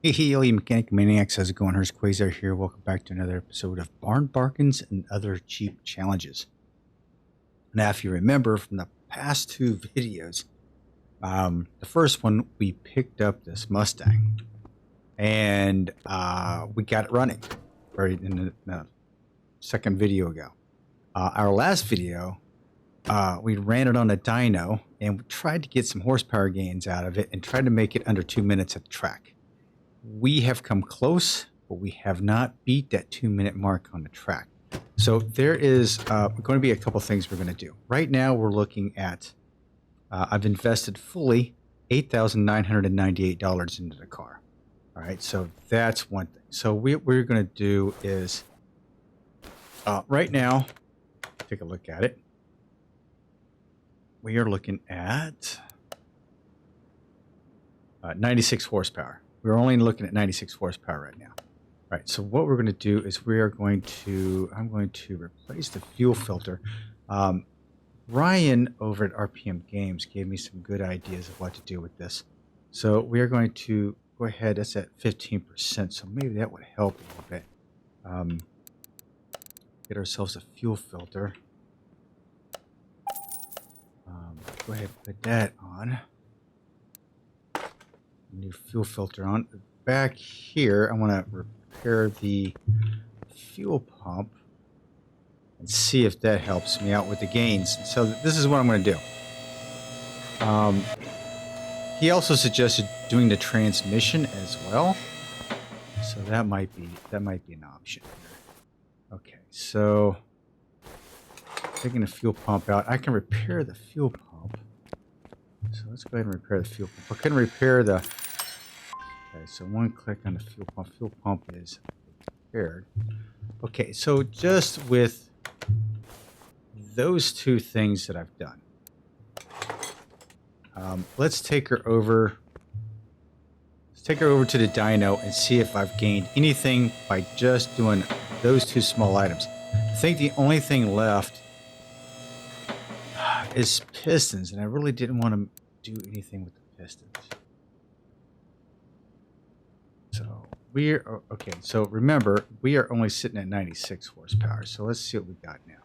Hey, all you mechanic maniacs, how's it going? Hurst Quayzar here. Welcome back to another episode of Barn Bargains and Other Cheap Challenges. Now, if you remember from the past two videos, the first one, we picked up this Mustang and we got it running right in the second video ago. Our last video, we ran it on a dyno and we tried to get some horsepower gains out of it and tried to make it under 2 minutes at the track. We have come close, but we have not beat that 2-minute mark on the track. So there is going to be a couple things we're going to do. Right now, we're looking at, I've invested fully $8,998 into the car. All right, so that's one thing. So what we're going to do is, right now, take a look at it. We are looking at 96 horsepower. We're only looking at 96 horsepower right now. All right, so what we're going to do is I'm going to replace the fuel filter. Ryan over at RPM Games gave me some good ideas of what to do with this. So we are going to go ahead, that's at 15%, so maybe that would help a little bit. Get ourselves a fuel filter. Go ahead and put that on. New fuel filter on. Back here, I want to repair the fuel pump and see if that helps me out with the gains. So this is what I'm going to do. He also suggested doing the transmission as well, so that might be an option here. Okay, so taking the fuel pump out, I can repair the fuel pump. So let's go ahead and repair the fuel pump. I couldn't repair the... Okay, so one click on the fuel pump. Fuel pump is repaired. Okay, so just with those two things that I've done, let's take her over. Let's take her over to the dyno and see if I've gained anything by just doing those two small items. I think the only thing left is pistons, and I really didn't want to do anything with the pistons. So we're okay. So remember, we are only sitting at 96 horsepower. So let's see what we got now.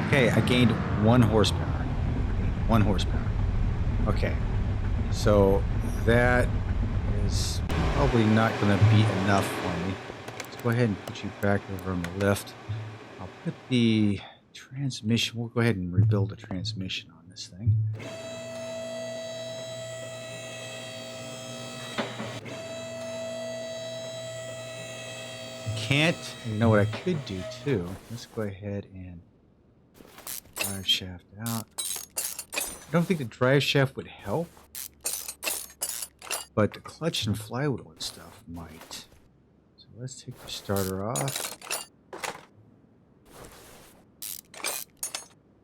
Okay, I gained 1 horsepower. 1 horsepower. Okay, so that is probably not going to be enough for me. Let's go ahead and put you back over on the lift. I'll put the transmission. We'll go ahead and rebuild the transmission on this thing. You know what I could do too? Let's go ahead and drive shaft out. I don't think the drive shaft would help, but the clutch and flywheel and stuff might. So let's take the starter off.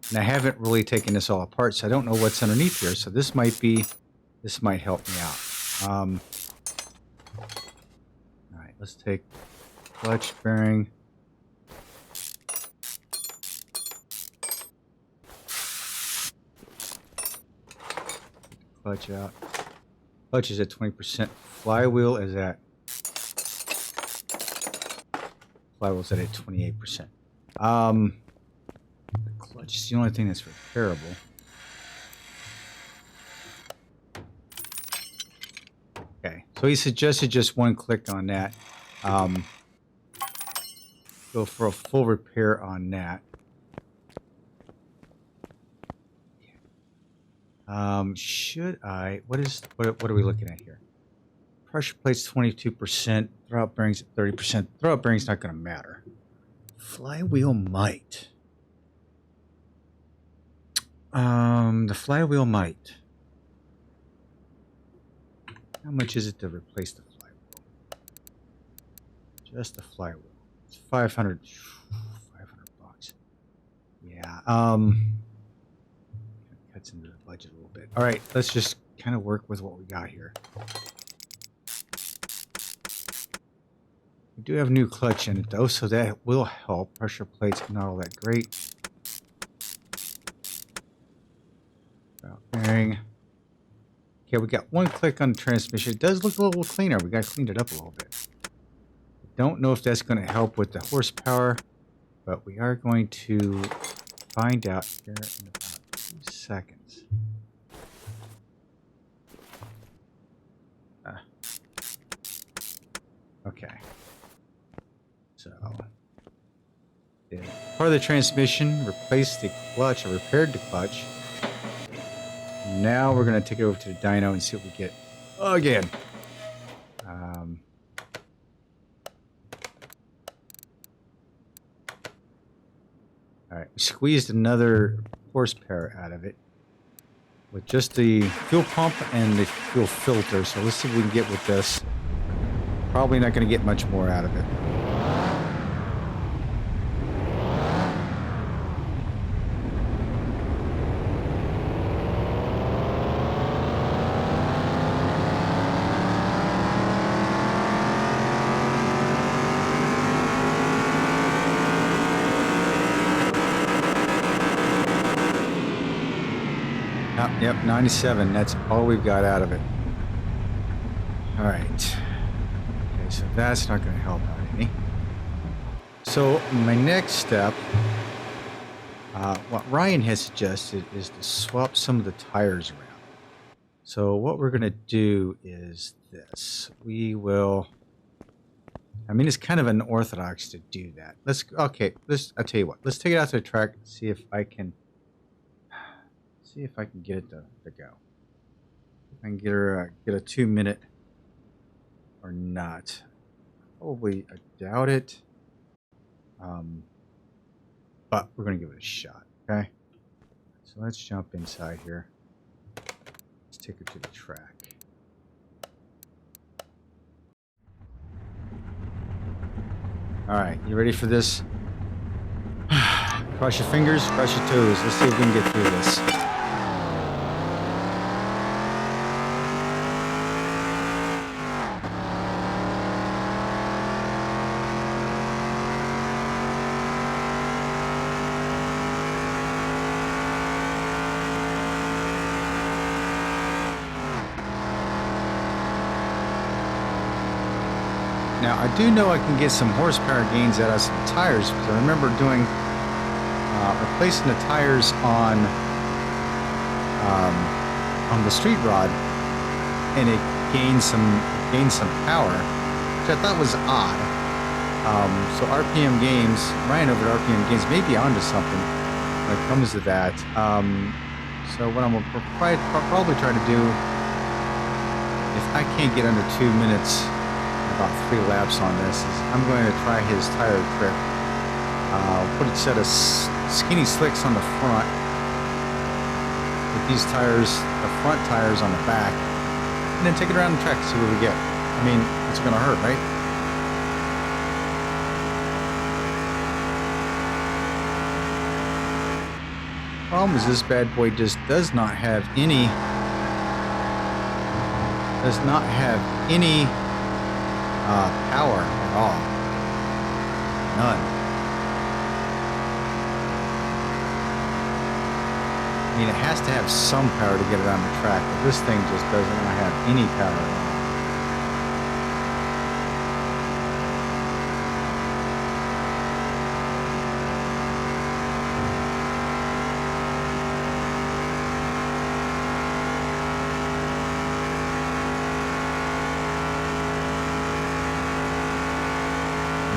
And I haven't really taken this all apart, so I don't know what's underneath here. So this might help me out. All right, let's take clutch bearing. Clutch out. Clutch is at 20%. Flywheel's at 28%. The clutch is the only thing that's repairable. Okay, so he suggested just one click on that. Go for a full repair on that. Should I? What are we looking at here? Pressure plate's 22%. Throwout bearings at 30%. Throwout bearings not going to matter. Flywheel might. The flywheel might. How much is it to replace the flywheel? Just the flywheel. It's 500. 500 bucks. Yeah. Cuts into the budget a little bit. All right, let's just kind of work with what we got here. We do have a new clutch in it though, so that will help. Pressure plates not all that great. Bearing. Okay, we got one click on the transmission. It does look a little cleaner. We got to clean it up a little bit. Don't know if that's going to help with the horsepower, but we are going to find out here in about 2 seconds. Okay. So, part of the transmission, replaced the clutch, or repaired the clutch. Now we're going to take it over to the dyno and see what we get again. All right, we squeezed another horsepower out of it with just the fuel pump and the fuel filter. So let's see what we can get with this. Probably not going to get much more out of it. Yep, 97. That's all we've got out of it. All right. Okay, so that's not going to help out any. So my next step, what Ryan has suggested is to swap some of the tires around. So what we're going to do is this. We will... I mean, it's kind of unorthodox to do that. I'll tell you what. Let's take it out to the track and see if I can... get it to go. If I can get a 2-minute or not. Probably, I doubt it. But we're going to give it a shot, okay? So let's jump inside here. Let's take her to the track. All right, you ready for this? Cross your fingers, cross your toes. Let's see if we can get through this. Now, I do know I can get some horsepower gains out of some tires, because I remember replacing the tires on the street rod, and it gained some power, which I thought was odd. So RPM Games, Ryan over at RPM Games, may be onto something when it comes to that. So what I'm gonna probably try to do, if I can't get under 2 minutes, about 3 laps on this, is I'm going to try his tire trick. Put a set of skinny slicks on the front with these tires, the front tires on the back, and then take it around the track to see what we get. I mean, it's going to hurt, right? Problem is, this bad boy just does not have any power at all. None. I mean, it has to have some power to get around the track, but this thing just does not have any power at all.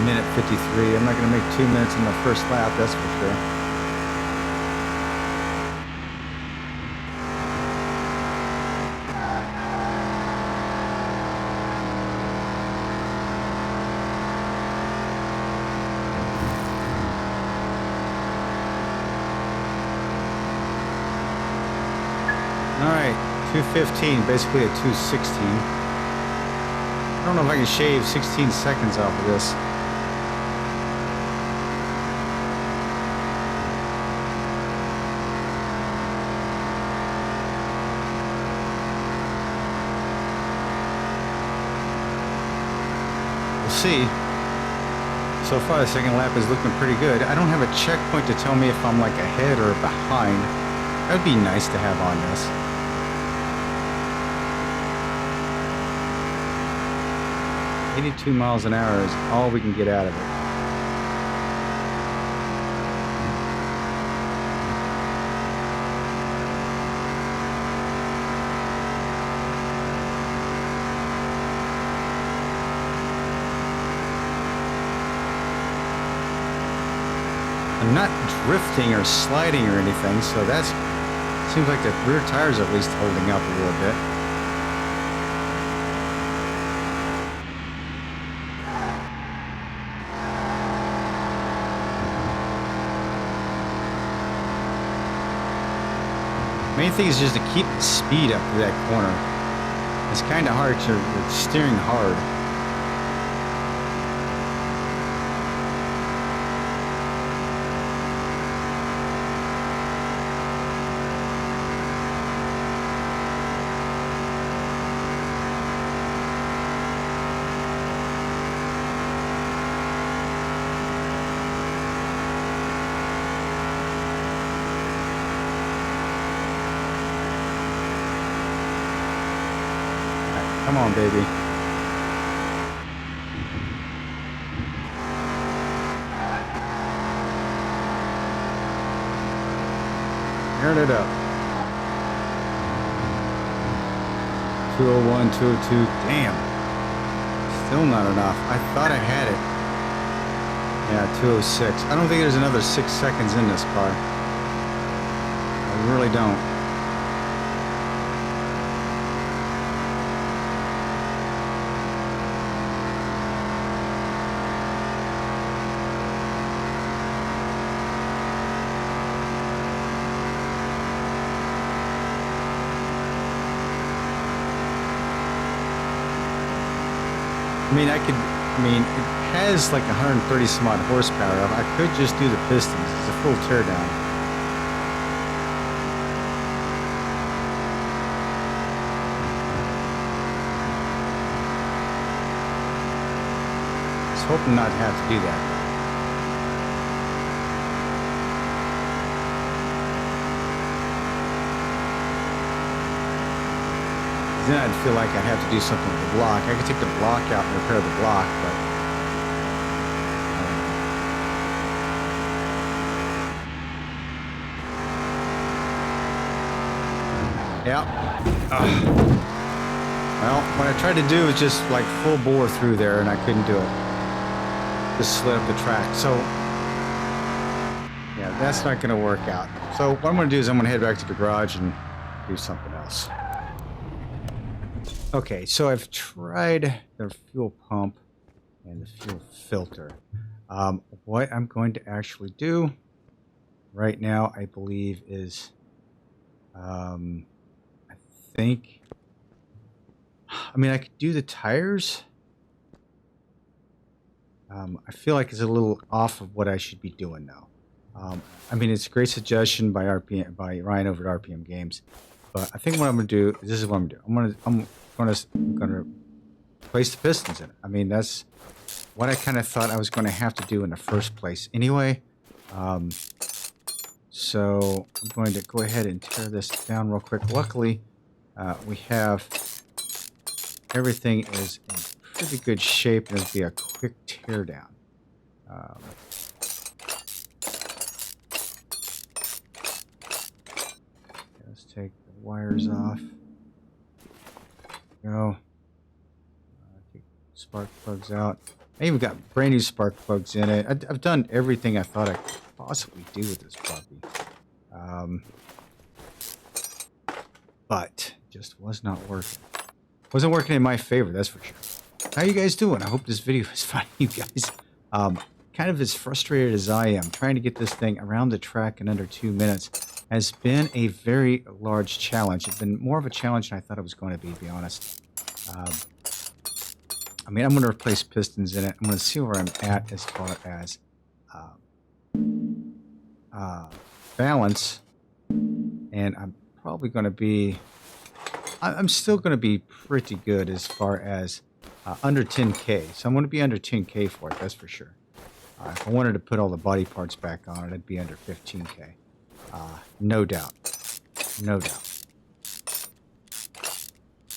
Minute 53. I'm not going to make 2 minutes in the first lap, that's for sure. All right, 2:15, basically a 2:16. don't know if I can shave 16 seconds off of this. We'll see. So far, the second lap is looking pretty good. I don't have a checkpoint to tell me if I'm like ahead or behind. That would be nice to have on this. 82 miles an hour is all we can get out of it. I'm not drifting or sliding or anything, so that's seems like the rear tires are at least holding up a little bit. Main thing is just to keep the speed up through that corner. It's kind of hard to you're steering hard. Come on, baby. Turn it up. 201, 202. Damn. Still not enough. I thought I had it. Yeah, 206. I don't think there's another 6 seconds in this car. I really don't. It has like 130 some odd horsepower. I could just do the pistons. It's a full teardown. I was hoping not to have to do that. Then I'd feel like I'd have to do something with the block. I could take the block out and repair the block, but yeah. Well, what I tried to do was just like full bore through there, and I couldn't do it. Just slid up the track. So yeah, that's not going to work out. So what I'm going to do is I'm going to head back to the garage and do something else. Okay, so I've tried the fuel pump and the fuel filter. What I'm going to actually do right now, I believe, is I could do the tires. I feel like it's a little off of what I should be doing now. It's a great suggestion by Ryan over at RPM Games, but I think what I'm going to do is this is what I'm going to do. I'm going to place the pistons in it. That's what I kind of thought I was going to have to do in the first place anyway. So I'm going to go ahead and tear this down real quick. Luckily, we have everything is in pretty good shape, and it'll be a quick tear down. Let's take the wires off. Go. Take spark plugs out. I even got brand new spark plugs in it. I've done everything I thought I could possibly do with this puppy. But just was not working. Wasn't working in my favor, that's for sure. How you guys doing? I hope this video is finding you guys kind of as frustrated as I am. Trying to get this thing around the track in under 2 minutes has been a very large challenge. It's been more of a challenge than I thought it was going to be honest. I mean, I'm going to replace pistons in it. I'm going to see where I'm at as far as balance. And I'm probably going to be... I'm still going to be pretty good as far as under 10K. So I'm going to be under 10K for it, that's for sure. If I wanted to put all the body parts back on it, I'd be under 15K. No doubt. No doubt.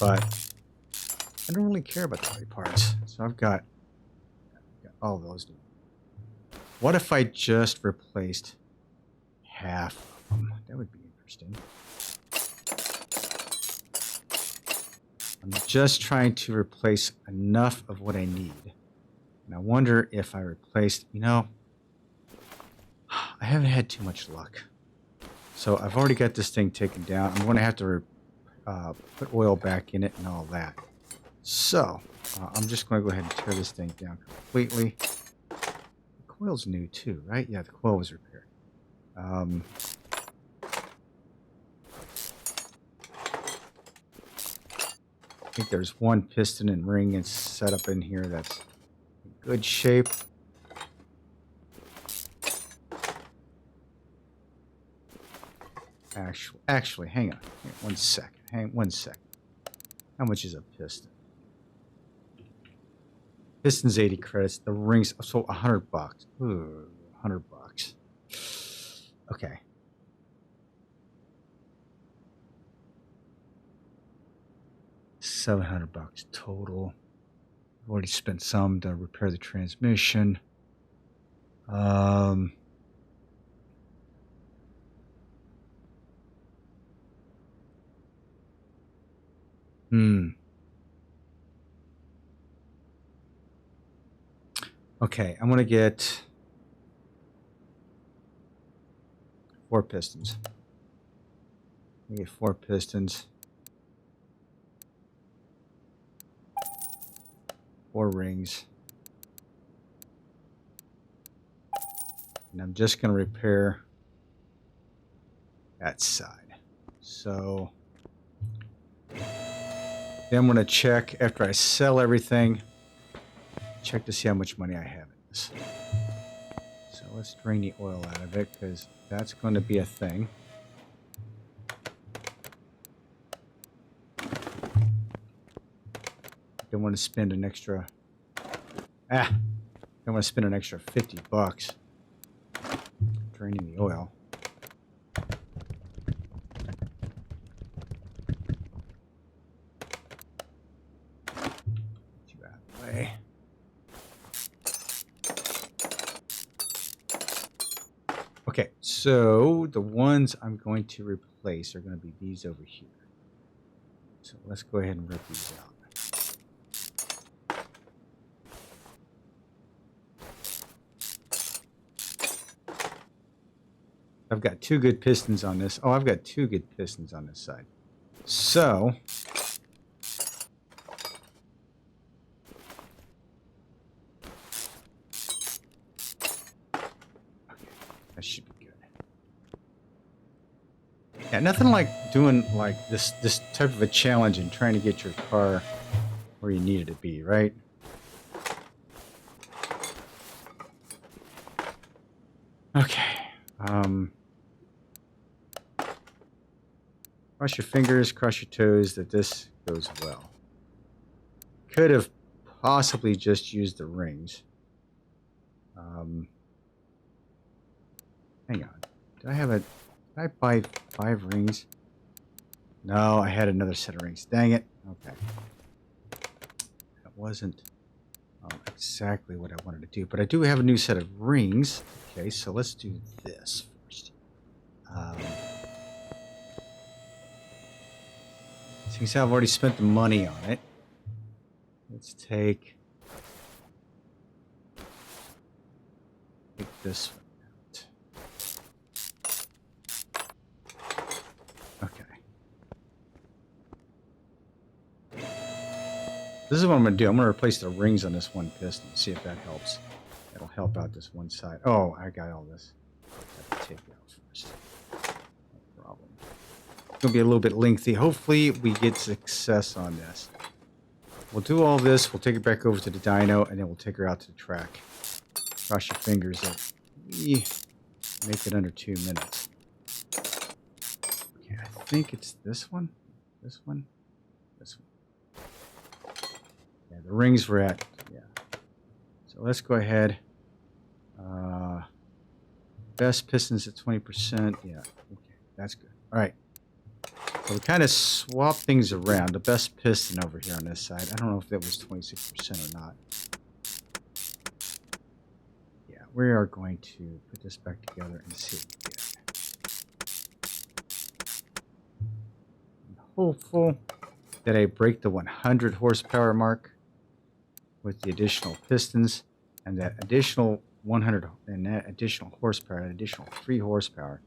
But I don't really care about the body parts. So I've got all those. What if I just replaced half of them? That would be interesting. I'm just trying to replace enough of what I need. And I wonder if I replaced, you know, I haven't had too much luck. So I've already got this thing taken down. I'm going to have to put oil back in it and all that. So I'm just going to go ahead and tear this thing down completely. The coil's new too, right? Yeah, the coil was repaired. I think there's one piston and ring and set up in here that's in good shape. Actually, hang on. Hang on 1 second. Hang on 1 second. How much is a piston? Piston's 80 credits. The rings, so $100. Ooh, $100. Okay. $700 total. I've already spent some to repair the transmission. Okay, I'm gonna get 4 pistons. I'm gonna get 4 pistons. 4 rings. And I'm just going to repair that side. So then I'm going to check after I sell everything, check to see how much money I have in this. So let's drain the oil out of it because that's going to be a thing. Don't want to spend an extra... don't want to spend an extra $50 draining the oil. Get you out of the way. Okay, so the ones I'm going to replace are going to be these over here. So let's go ahead and rip these out. I've got 2 good pistons on this. Oh, I've got 2 good pistons on this side. So, okay, that should be good. Yeah, nothing like doing like this type of a challenge and trying to get your car where you need it to be, right? Okay. Cross your fingers, cross your toes that this goes well. Could have possibly just used the rings. Hang on. Did I buy 5 rings? No, I had another set of rings. Dang it. Okay. That wasn't exactly what I wanted to do, but I do have a new set of rings. Okay, so let's do this first. Since I've already spent the money on it, let's take this one out. Okay. This is what I'm going to do. I'm going to replace the rings on this one piston. See if that helps. That'll help out this one side. Oh, I got all this. I have to take it out first. No problem. It's going to be a little bit lengthy. Hopefully we get success on this. we'll do all this. We'll take it back over to the dyno, and then we'll take her out to the track. Cross your fingers that we make it under 2 minutes. Okay, I think it's this one. This one. This one. Yeah, the rings were at. Yeah. So let's go ahead. Best pistons at 20%. Yeah. Okay, that's good. All right. So we kind of swap things around. The best piston over here on this side. I don't know if that was 26% or not. Yeah, we are going to put this back together and see what we get. I'm hopeful that I break the 100 horsepower mark with the additional pistons, and that additional 100 and that additional horsepower, that additional 3 horsepower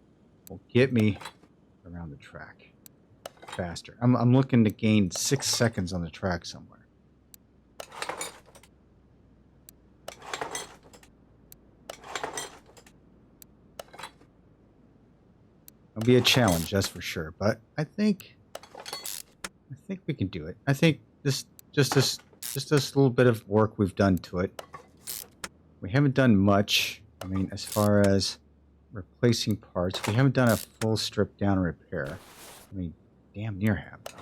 will get me around the track faster. I'm looking to gain 6 seconds on the track somewhere. It'll be a challenge, that's for sure, but I think we can do it. I think this little bit of work we've done to it. We haven't done much. I mean, as far as replacing parts, we haven't done a full strip down repair. I mean, damn near have though.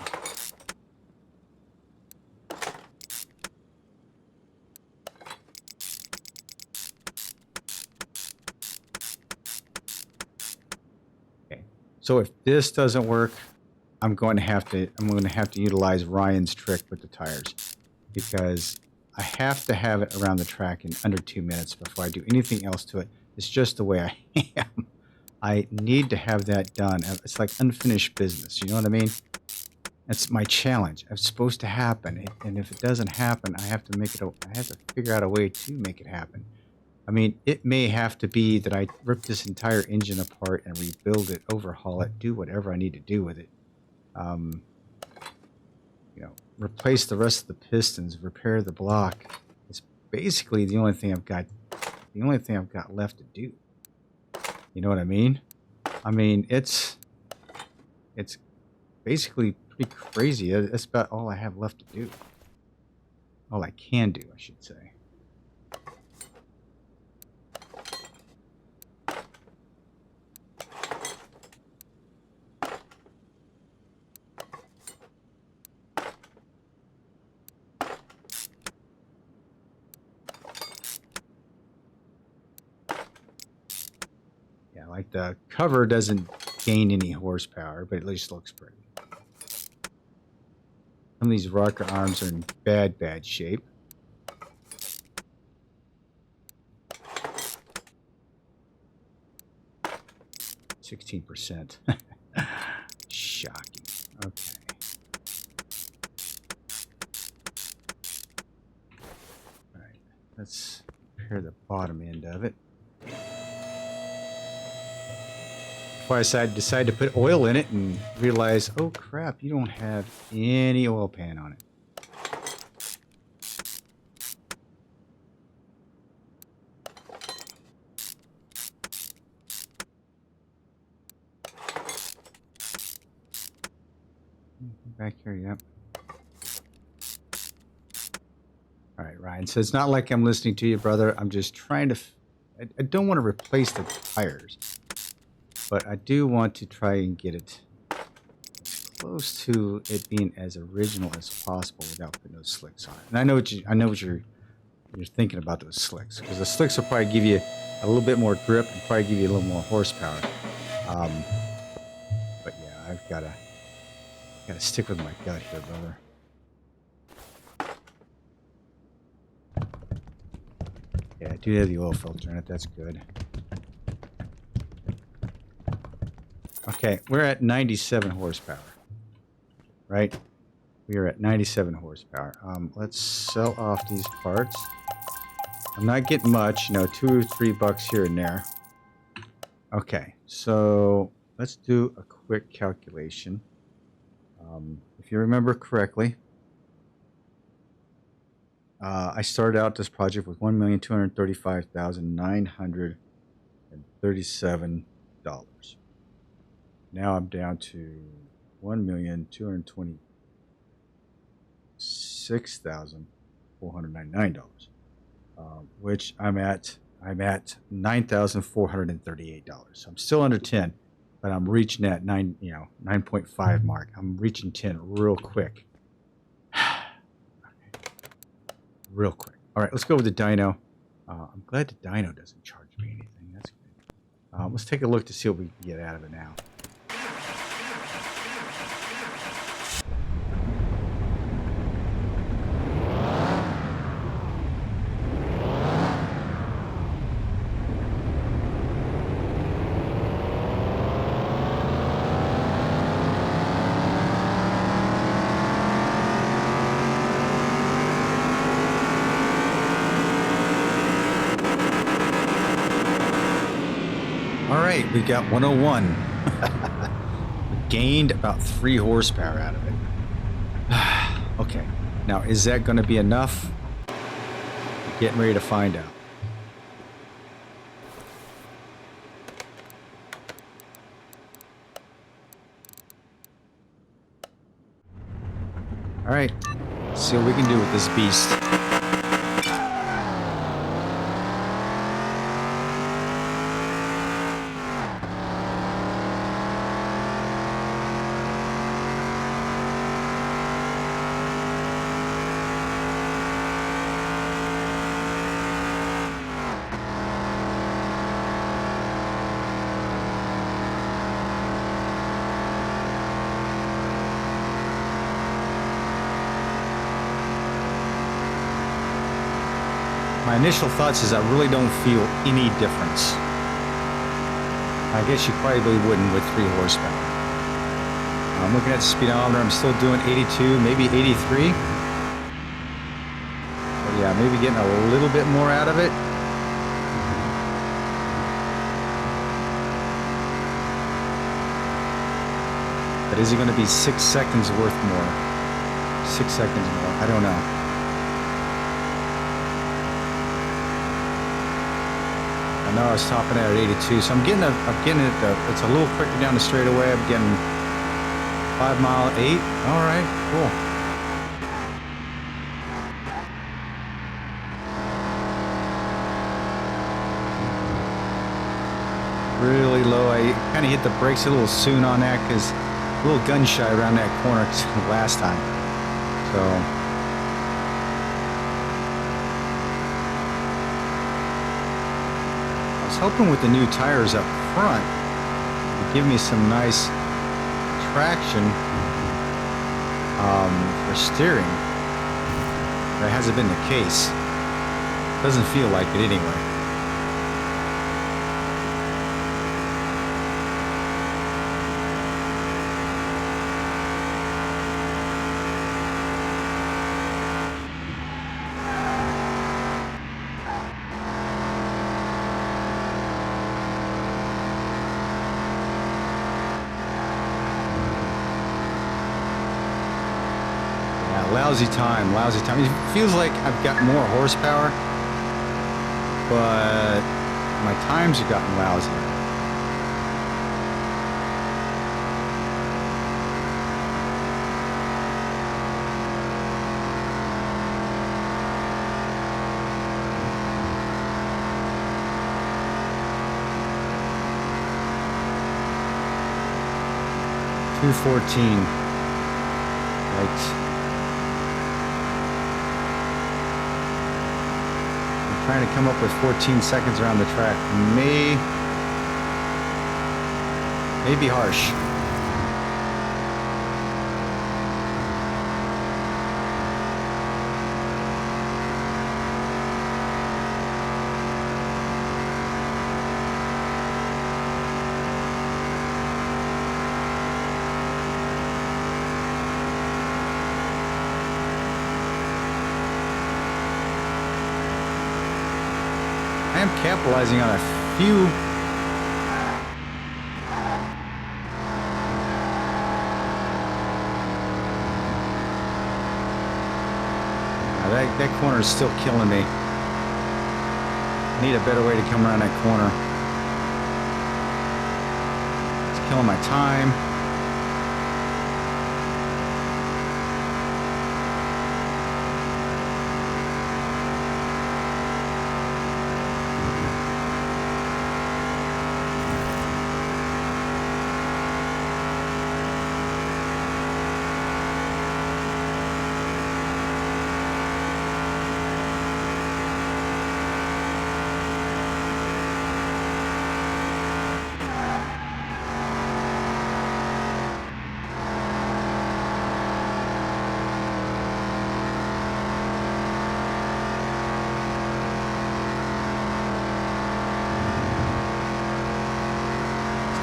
Okay. So if this doesn't work, I'm going to have to utilize Ryan's trick with the tires, because I have to have it around the track in under 2 minutes before I do anything else to it. It's just the way I am. I need to have that done. It's like unfinished business. You know what I mean? That's my challenge. It's supposed to happen, and if it doesn't happen, I have to figure out a way to make it happen. I mean, it may have to be that I rip this entire engine apart and rebuild it, overhaul it, do whatever I need to do with it. You know, replace the rest of the pistons, repair the block. It's basically the only thing I've got left to do. You know what I mean? I mean, it's basically pretty crazy. That's about all I have left to do. All I can do, I should say. Like the cover doesn't gain any horsepower, but at least looks pretty. Some of these rocker arms are in bad shape. %. Shocking. Okay. All right. Let's repair the bottom end of it. Before I decide to put oil in it and realize, oh crap, you don't have any oil pan on it. Back here, yep. All right, Ryan. So it's not like I'm listening to you, brother. I'm just trying to... I don't want to replace the tires, but I do want to try and get it as close to it being as original as possible without putting those slicks on it. And I know what you're thinking about those slicks, because the slicks will probably give you a little bit more grip and probably give you a little more horsepower. But yeah, I've gotta stick with my gut here, brother. Yeah, I do have the oil filter in it. That's good. Okay, we're at 97 horsepower, right? We are at 97 horsepower. Let's sell off these parts. I'm not getting much, you know, $2 or $3 here and there. Okay, so let's do a quick calculation. If you remember correctly, I started out this project with $1,235,937. Now I'm down to $1,226,000. $6,499, which I'm at $9,438. So I'm still under 10, but I'm reaching that 9.5 mark. I'm reaching 10 real quick. Real quick. All right, let's go with the dyno. I'm glad the dyno doesn't charge me anything. That's good. Let's take a look to see what we can get out of it now. We got 101. We gained about 3 horsepower out of it. Okay, now is that going to be enough? Getting ready to find out. All right, let's see what we can do with this beast. My initial thoughts is I really don't feel any difference. I guess you probably wouldn't with 3 horsepower. I'm looking at the speedometer. I'm still doing 82, maybe 83. But yeah, maybe getting a little bit more out of it. But is it going to be 6 seconds worth more? 6 seconds more. I don't know. I know I was topping out at 82, so I'm getting it. It's a little quicker down the straightaway. I'm getting 5 mile 8. All right, cool. Really low. I kind of hit the brakes a little soon on that because a little gun shy around that corner last time. So. Hoping with the new tires up front to give me some nice traction for steering. That hasn't been the case. Doesn't feel like it anyway. Lousy time, lousy time. It feels like I've got more horsepower, but my times have gotten lousy. .214. Yikes. Trying to come up with 14 seconds around the track may be harsh. I am capitalizing on a few that corner is still killing me. I need a better way to come around that corner. It's killing my time.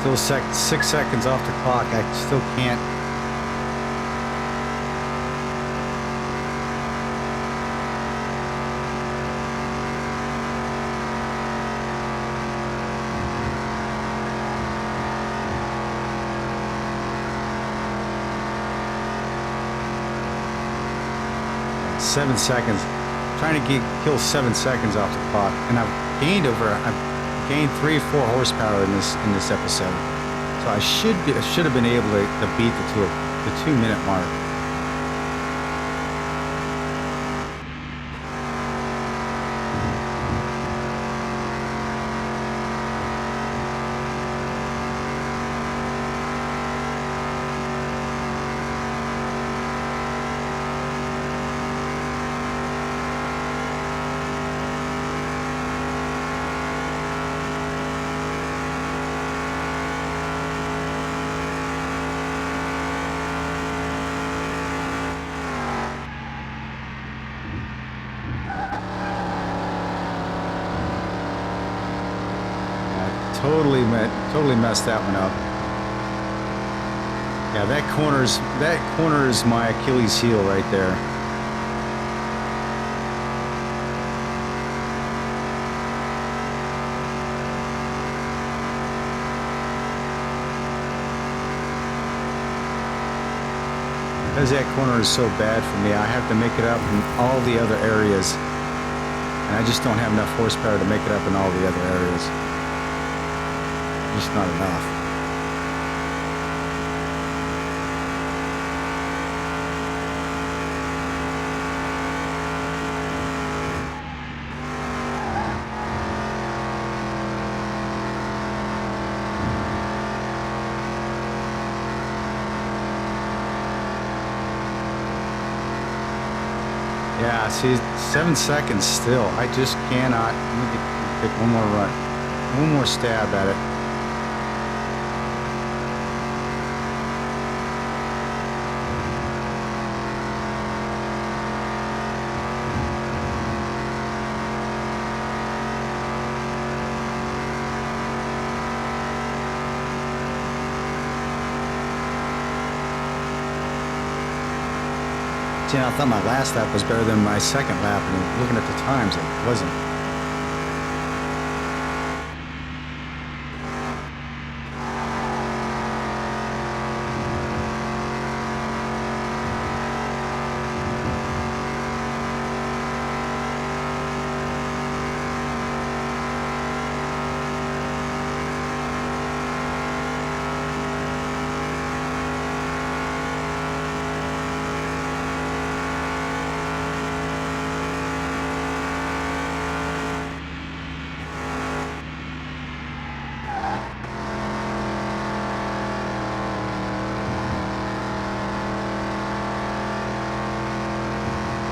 Still 6 seconds off the clock. I still can't. Seven seconds. Trying to kill 7 seconds off the clock, and I've gained 3 or 4 horsepower in this episode. So I should have been able to beat the 2 minute mark. Totally messed that one up. Yeah, that corners my Achilles heel right there. Because that corner is so bad for me, I have to make it up in all the other areas. And I just don't have enough horsepower to make it up in all the other areas. Just not enough. Yeah, see, 7 seconds still. I just cannot. Let me take one more run. One more stab at it. See, I thought my last lap was better than my second lap, and looking at the times, it wasn't.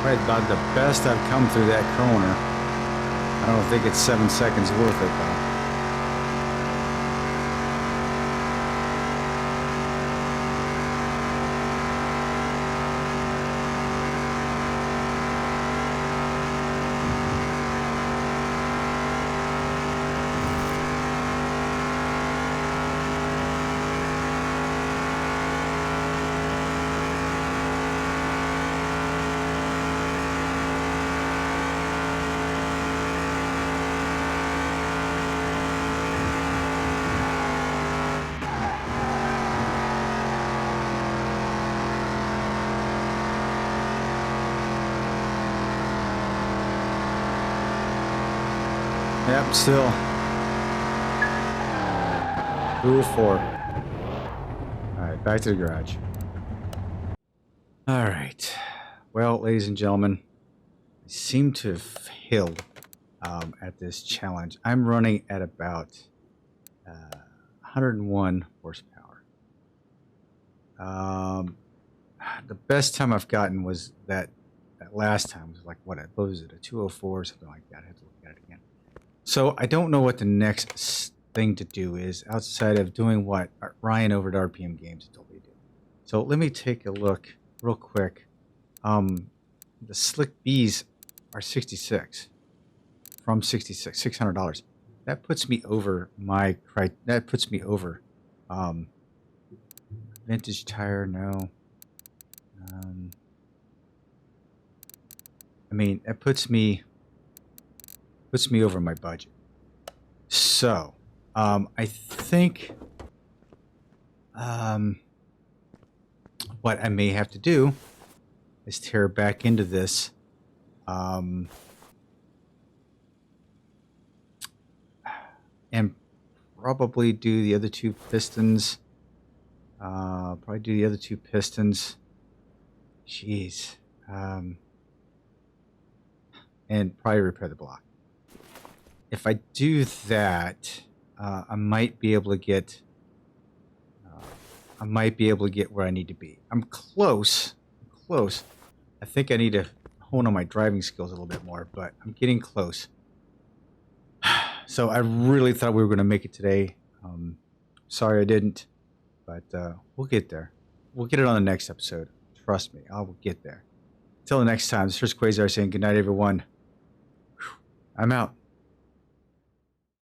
Right about the best I've come through that corner. I don't think it's 7 seconds worth it though. Yep, still 204. Alright, back to the garage. Alright. Well, ladies and gentlemen, I seem to have failed at this challenge. I'm running at about 101 horsepower. The best time I've gotten was that last time. It was like, what was it, a 204 or something like that. I have to look at it again. So I don't know what the next thing to do is outside of doing what Ryan over at RPM Games told me to do. So let me take a look real quick. The Slick B's are 66 from 66, $600. That puts me over Vintage tire, no. I mean, it puts me over my budget. So, I think what I may have to do is tear back into this. And probably do the other two pistons. Probably do the other two pistons. Jeez. And probably repair the block. If I do that, I might be able to get. I might be able to get where I need to be. I'm close. Close. I think I need to hone on my driving skills a little bit more, but I'm getting close. So I really thought we were going to make it today. Sorry I didn't, but we'll get there. We'll get it on the next episode. Trust me, I will get there. Until the next time, this is Quayzar saying good night, everyone. I'm out.